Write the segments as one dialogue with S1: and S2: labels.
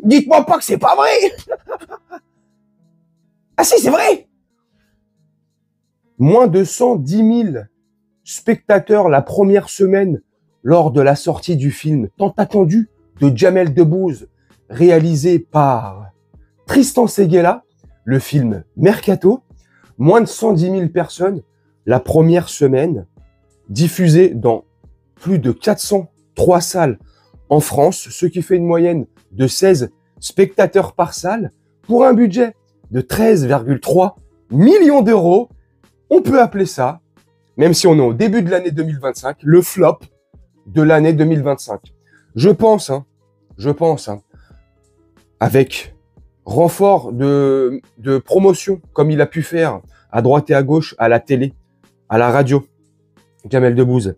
S1: Dites-moi pas que c'est pas vrai. Ah si, c'est vrai. Moins de 110 000 spectateurs la première semaine lors de la sortie du film tant attendu de Jamel Debbouze, réalisé par Tristan Seguela, le film Mercato. Moins de 110 000 personnes la première semaine, diffusé dans plus de 403 salles en France, ce qui fait une moyenne de 16 spectateurs par salle pour un budget de 13,3 millions d'euros. On peut appeler ça, même si on est au début de l'année 2025, le flop de l'année 2025. Je pense, avec renfort de promotion, comme il a pu faire à droite et à gauche, à la télé, à la radio, Jamel Debbouze,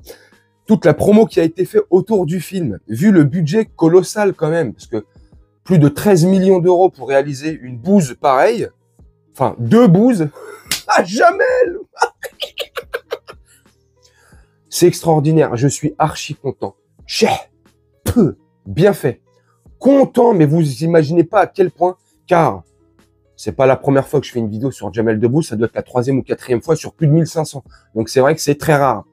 S1: toute la promo qui a été faite autour du film, vu le budget colossal quand même, parce que plus de 13 millions d'euros pour réaliser une bouse pareille, enfin 2 bouses, à Jamel. C'est extraordinaire, je suis archi content. Bien fait. Content, mais vous imaginez pas à quel point, car c'est pas la première fois que je fais une vidéo sur Jamel Debbouze, ça doit être la 3e ou 4e fois sur plus de 1500. Donc c'est vrai que c'est très rare.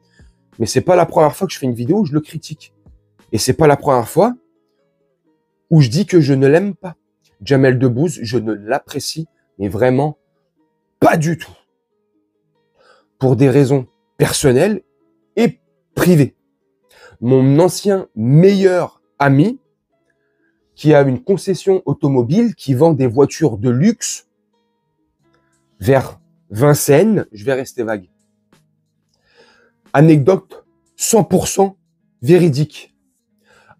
S1: Mais c'est pas la première fois que je fais une vidéo où je le critique. Et c'est pas la première fois où je dis que je ne l'aime pas. Jamel Debbouze, je ne l'apprécie, mais vraiment pas du tout. Pour des raisons personnelles et privées. Mon ancien meilleur ami, qui a une concession automobile, qui vend des voitures de luxe vers Vincennes, je vais rester vague. Anecdote 100% véridique.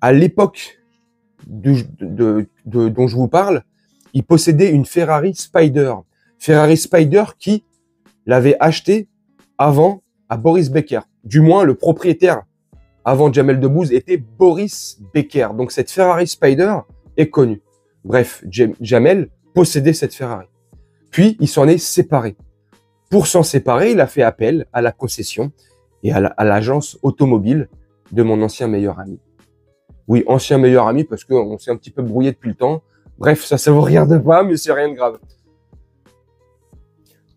S1: À l'époque dont je vous parle, il possédait une Ferrari Spider. Ferrari Spider qui l'avait acheté avant à Boris Becker. Du moins, le propriétaire avant Jamel Debbouze était Boris Becker. Donc cette Ferrari Spider est connue. Bref, Jamel possédait cette Ferrari. Puis il s'en est séparé. Pour s'en séparer, il a fait appel à la concession et à l'agence automobile de mon ancien meilleur ami. Oui, ancien meilleur ami parce qu'on s'est un petit peu brouillé depuis le temps. Bref, ça vous regarde pas, mais c'est rien de grave.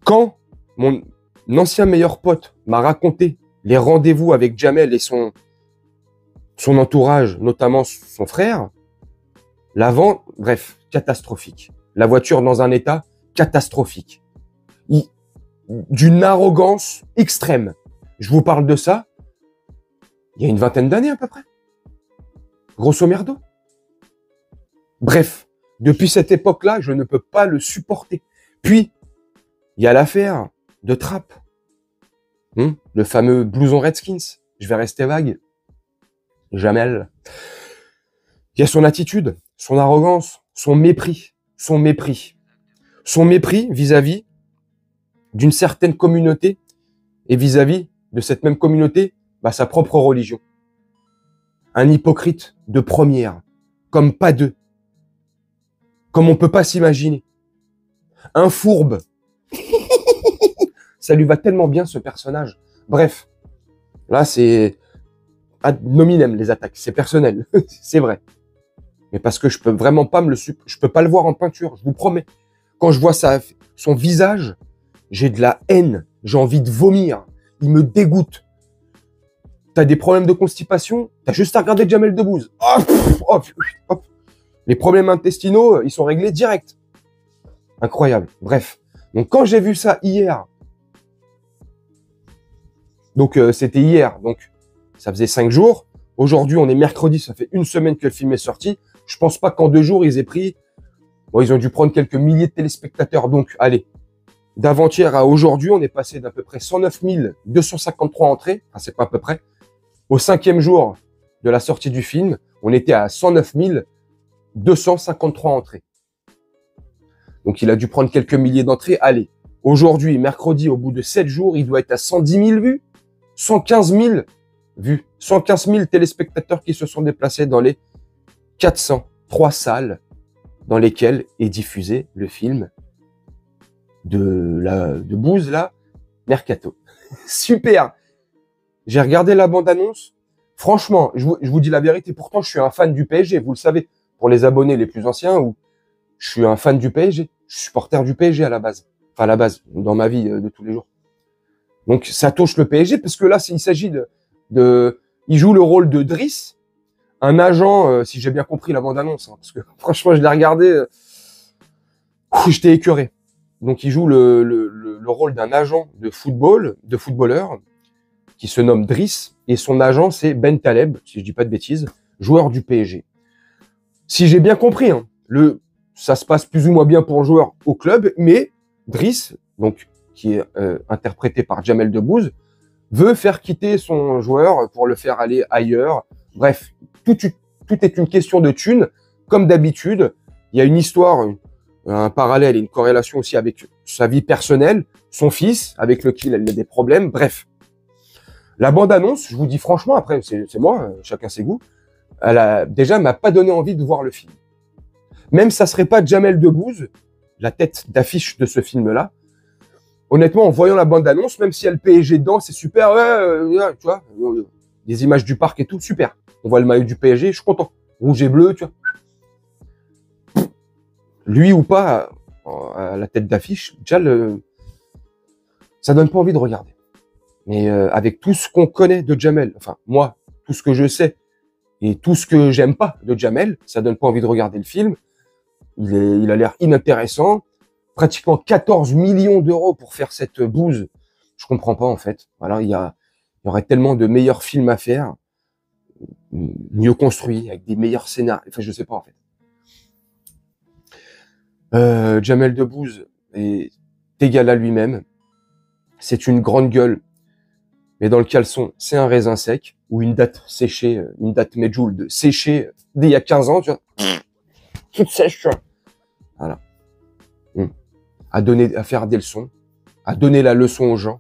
S1: Quand mon ancien meilleur pote m'a raconté les rendez-vous avec Jamel et son entourage, notamment son frère, l'avant, bref, catastrophique. La voiture dans un état catastrophique. D'une arrogance extrême. Je vous parle de ça il y a une 20aine d'années à peu près. Grosso merdo. Bref, depuis cette époque-là, je ne peux pas le supporter. Puis, il y a l'affaire de Trapp. Le fameux blouson Redskins. Je vais rester vague. Jamel. Il y a son attitude, son arrogance, son mépris vis-à-vis d'une certaine communauté et vis-à-vis de cette même communauté, sa propre religion. Un hypocrite de première, comme pas deux, comme on peut pas s'imaginer. Un fourbe. Ça lui va tellement bien ce personnage. Bref, là c'est ad nominem les attaques, c'est personnel, c'est vrai. Mais parce que je peux vraiment pas je peux pas le voir en peinture, je vous promets. Quand je vois son visage, j'ai de la haine, j'ai envie de vomir, il me dégoûte. T'as des problèmes de constipation, t'as juste à regarder Jamel Debbouze. Hop. Les problèmes intestinaux, ils sont réglés direct. Incroyable. Bref. Donc quand j'ai vu ça hier, donc c'était hier, donc ça faisait 5 jours. Aujourd'hui, on est mercredi, ça fait 1 semaine que le film est sorti. Je pense pas qu'en 2 jours, ils aient pris... Bon, ils ont dû prendre quelques milliers de téléspectateurs. Donc, allez, d'avant-hier à aujourd'hui, on est passé d'à peu près 109 253 entrées. Enfin, c'est pas à peu près. Au 5e jour de la sortie du film, on était à 109 253 entrées. Donc, il a dû prendre quelques milliers d'entrées. Allez, aujourd'hui, mercredi, au bout de 7 jours, il doit être à 110 000 vues, 115 000 vues, 115 000 téléspectateurs qui se sont déplacés dans les 403 salles dans lesquelles est diffusé le film de Debbouze, là, Mercato. Super. J'ai regardé la bande-annonce. Franchement, je vous dis la vérité, pourtant je suis un fan du PSG, vous le savez. pour les abonnés les plus anciens, où je suis un fan du PSG. Je suis supporter du PSG à la base. Enfin, à la base, dans ma vie de tous les jours. Donc, ça touche le PSG, parce que là, il s'agit il joue le rôle de Driss, un agent, si j'ai bien compris la bande-annonce, hein, parce que franchement, je l'ai regardé, j'étais écœuré. Donc, il joue le rôle d'un agent de footballeur, qui se nomme Driss, et son agent, c'est Ben Taleb, si je dis pas de bêtises, joueur du PSG. Si j'ai bien compris, hein, ça se passe plus ou moins bien pour le joueur au club, mais Driss, donc, qui est interprété par Jamel Debbouze, veut faire quitter son joueur pour le faire aller ailleurs. Bref, tout est une question de thunes. Comme d'habitude, il y a une histoire, un parallèle et une corrélation aussi avec sa vie personnelle, son fils, avec lequel elle a des problèmes. Bref, la bande-annonce, je vous dis franchement, après, c'est moi, chacun ses goûts, déjà m'a pas donné envie de voir le film. Même ça serait pas Jamel Debbouze, la tête d'affiche de ce film-là. Honnêtement, en voyant la bande-annonce, même si elle PSG dedans, c'est super, tu vois, des images du parc et tout, super. On voit le maillot du PSG, je suis content. Rouge et bleu, tu vois. Lui ou pas, à la tête d'affiche, déjà, ça donne pas envie de regarder. Mais avec tout ce qu'on connaît de Jamel, enfin, moi, tout ce que je sais et tout ce que j'aime pas de Jamel, ça donne pas envie de regarder le film. Il a l'air inintéressant. Pratiquement 14 millions d'euros pour faire cette bouse. Je comprends pas, en fait. Voilà, il y aurait tellement de meilleurs films à faire, mieux construits, avec des meilleurs scénarios. Enfin, je sais pas, en fait. Jamel Debbouze est égal à lui-même. C'est une grande gueule. Mais dans le caleçon, c'est un raisin sec, ou une date séchée, une date Medjool de séchée d'il y a 15 ans, tu vois. Toute sèche, tu vois. Voilà. À faire des leçons, à donner la leçon aux gens,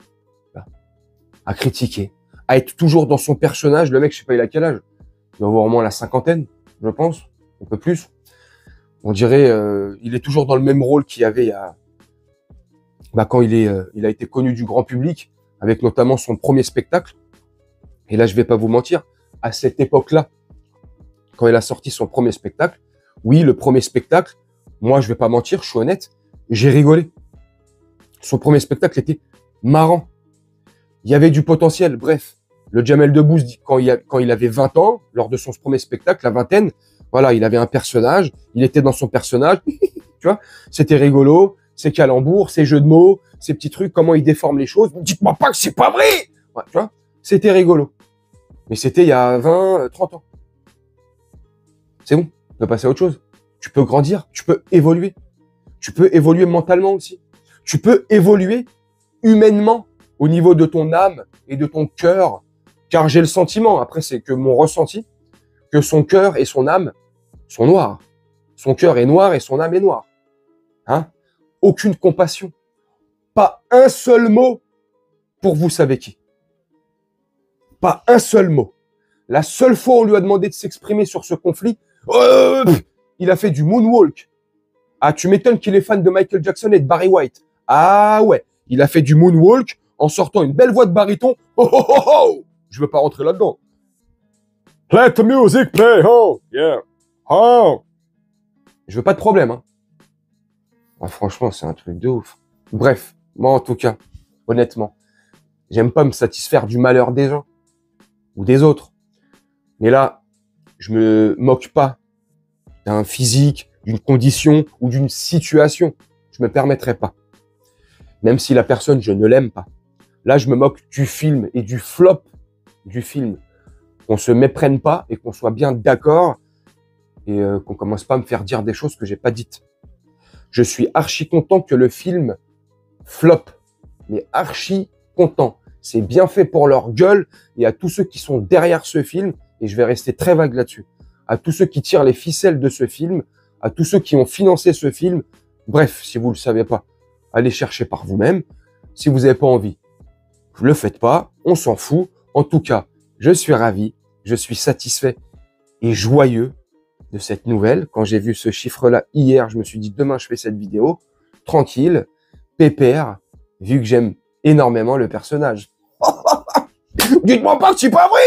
S1: à critiquer, à être toujours dans son personnage. Le mec, je sais pas, il a quel âge? Il doit avoir au moins la cinquantaine, je pense, un peu plus. On dirait, il est toujours dans le même rôle qu'il y avait quand il a été connu du grand public, avec notamment son premier spectacle. Et là, je vais pas vous mentir, à cette époque-là, quand il a sorti son premier spectacle, oui, le premier spectacle, moi, je vais pas mentir, je suis honnête, j'ai rigolé. Son premier spectacle était marrant. Il y avait du potentiel. Bref, le Jamel Debbouze, quand il avait 20 ans, lors de son premier spectacle, la vingtaine, voilà, il avait un personnage, il était dans son personnage, tu vois, c'était rigolo, ses calembours, ses jeux de mots, ses petits trucs, comment il déforme les choses. Dites-moi pas que c'est pas vrai! Ouais, tu vois, c'était rigolo. Mais c'était il y a 20, 30 ans. C'est bon, tu peux passer à autre chose. Tu peux grandir, tu peux évoluer. Tu peux évoluer mentalement aussi. Tu peux évoluer humainement au niveau de ton âme et de ton cœur. Car j'ai le sentiment, après c'est que mon ressenti, que son cœur et son âme sont noirs. Son cœur est noir et son âme est noire. Hein? Aucune compassion. Pas un seul mot pour vous savez qui. Pas un seul mot. La seule fois où on lui a demandé de s'exprimer sur ce conflit, il a fait du moonwalk. Ah, tu m'étonnes qu'il est fan de Michael Jackson et de Barry White. Ah ouais, il a fait du moonwalk en sortant une belle voix de baryton. Oh oh oh oh! Je veux pas rentrer là-dedans. Let the music play, oh yeah, oh. Je veux pas de problème, hein. Ah, franchement, c'est un truc de ouf. Bref, moi en tout cas, honnêtement, j'aime pas me satisfaire du malheur des gens ou des autres. Mais là, je me moque pas d'un physique, d'une condition ou d'une situation. Je me permettrai pas. Même si la personne, je ne l'aime pas. Là, je me moque du film et du flop du film. Qu'on se méprenne pas et qu'on soit bien d'accord et qu'on commence pas à me faire dire des choses que j'ai pas dites. Je suis archi content que le film flop. Mais archi content. C'est bien fait pour leur gueule et à tous ceux qui sont derrière ce film, et je vais rester très vague là-dessus, à tous ceux qui tirent les ficelles de ce film, à tous ceux qui ont financé ce film. Bref, si vous le savez pas, allez chercher par vous-même. Si vous n'avez pas envie, le faites pas, on s'en fout. En tout cas, je suis ravi, je suis satisfait et joyeux de cette nouvelle. Quand j'ai vu ce chiffre-là hier, je me suis dit demain je fais cette vidéo, tranquille, pépère, vu que j'aime énormément le personnage. Dites-moi pas que c'est pas vrai.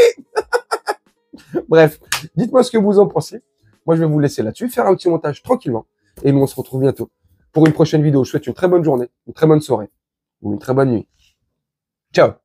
S1: Bref, dites-moi ce que vous en pensez. Moi, je vais vous laisser là-dessus, faire un petit montage tranquillement. Et nous, on se retrouve bientôt pour une prochaine vidéo. Je vous souhaite une très bonne journée, une très bonne soirée ou une très bonne nuit. Ciao!